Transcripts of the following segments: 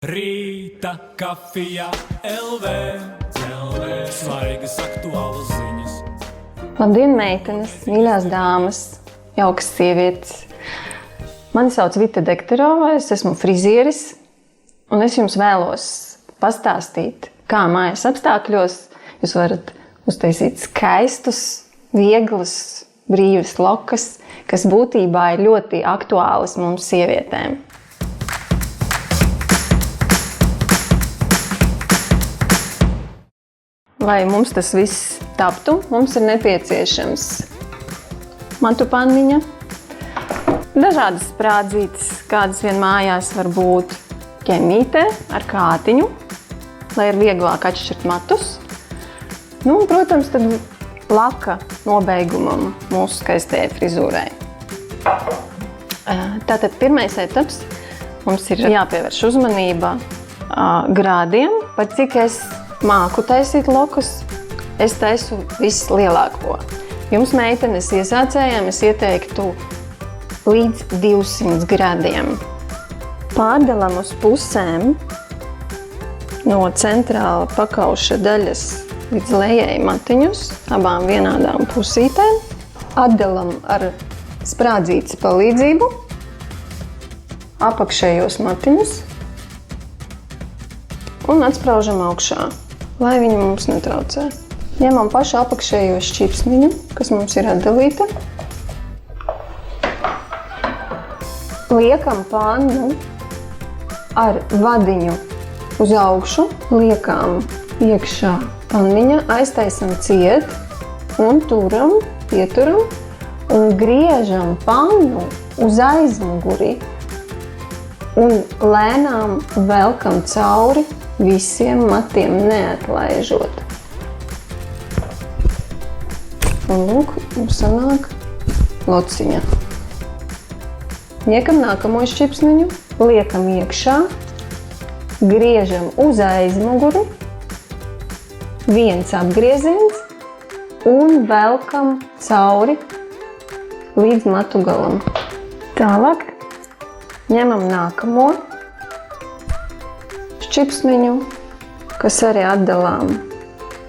Rīta kafijā LV svaigas aktuālas ziņas. Labdien, meitenes, mīļās dāmas, jaukas sievietes. Mani sauc Vita Dekterova, es esmu frizieris, un es jums vēlos pastāstīt, kā mājas apstākļos jūs varat uztaisīt skaistus, vieglas, brīvas lokas, kas būtībā ir ļoti aktuālas mums sievietēm. Lai mums tas viss taptu, mums ir nepieciešams matu panniņa, dažādas sprādzītes, kādas vien mājās var būt, ķemīte ar kātiņu, lai ir vieglāk atšķirt matus. Nu, un, protams, tad laka nobeigumam mūsu skaistajai frizūrai. Tātad pirmais etaps mums ir jāpievērš uzmanība grādiem, pat cik es māku taisīt lokus, es taisu vislielāko. Jums, meitenes, iesācējiem es ieteiktu līdz 200 grādiem. Pārdalam uz pusēm no centrāla pakauša daļas līdz lejai matiņus, abām vienādām pusītēm. Atdalam ar sprādzītes palīdzību apakšējos matiņus un atspraužam augšā, lai viņi mums netraucē. Ņemam pašu apakšējo šķipsniņu, kas mums ir atdalīta. Liekam pannu ar vadiņu uz augšu, liekam iekšā panniņa, aiztaisam ciet un turam, pieturam un griežam pannu uz aizmuguri un lēnām velkam cauri visiem matiem neatlaižot. Un lūk, mums sanāk lociņa. Ņekam nākamo šķipsniņu, liekam iekšā, griežam uz aizmuguri, viens apgrieziens un velkam cauri līdz matu galam. Tālāk ņemam nākamo šķipsniņu, kas arī atdalām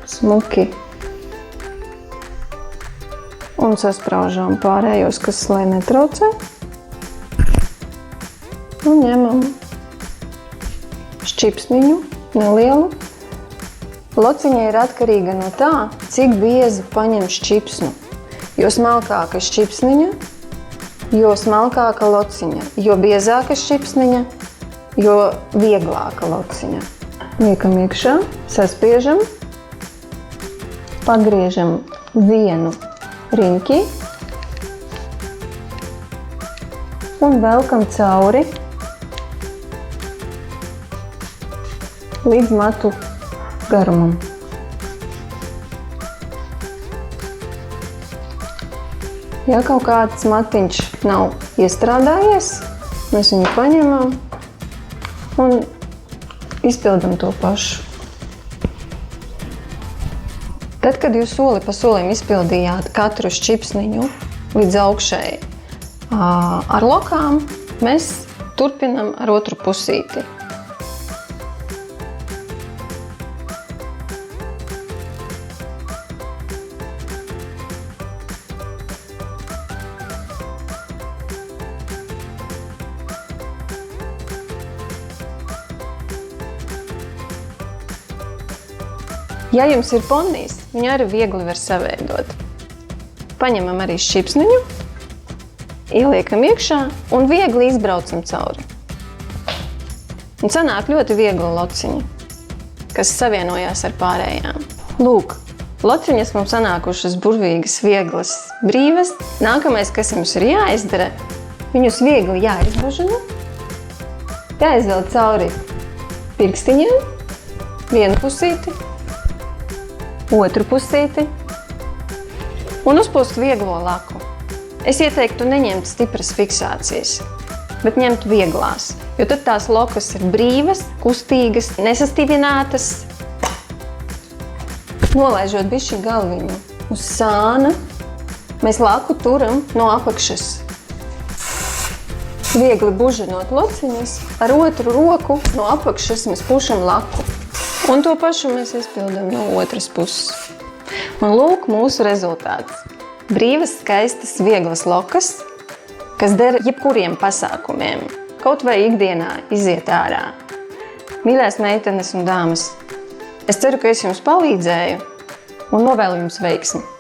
smuki un saspraužām pārējos, kas lai netraucē. Un ņemam šķipsniņu nelielu. Lociņa ir atkarīga no tā, cik biezi paņem šķipsnu. Jo smalkāka šķipsniņa, jo smalkāka lociņa, jo biezāka šķipsniņa, jo vieglāka lociņa. Liekam iekšā, saspiežam, pagriežam vienu riņķi un velkam cauri līdz matu garumam. Ja kaut kāds matiņš nav iestrādājies, mēs viņu paņemam un izpildam to pašu. Tad, kad jūs soli pa solim izpildījāt katru šķipsniņu līdz augšēji ar lokām, mēs turpinam ar otru pusīti. Ja jums ir ponijs, viņu arī viegli var saveidot. Paņemam arī šķipsniņu, ieliekam iekšā un viegli izbraucam cauri. Un sanāk ļoti viegla lociņa, kas savienojās ar pārējām. Lūk, lociņas mums sanākušas burvīgas, vieglas, brīvas. Nākamais, kas jums ir jāizdara, viņus viegli jāizbužina, jāizvelk cauri pirkstiņiem, vienu pusīti, otru pusīti un uzpūst vieglo laku. Es ieteiktu neņemt stipras fiksācijas, bet ņemt vieglās, jo tad tās lokas ir brīvas, kustīgas, nesastīvinātas. Nolaižot bišķi galviņu uz sāna, mēs laku turam no apakšas Viegli bužinot lociņas, ar otru roku no apakšas mēs pušam laku. Un to pašu mēs izpildām no otras puses. Un lūk mūsu rezultāts. Brīvas, skaistas, vieglas lokas, kas der jebkuriem pasākumiem, kaut vai ikdienā iziet ārā. Mīļās meitenes un dāmas, es ceru, ka es jums palīdzēju un novēlu jums veiksmi.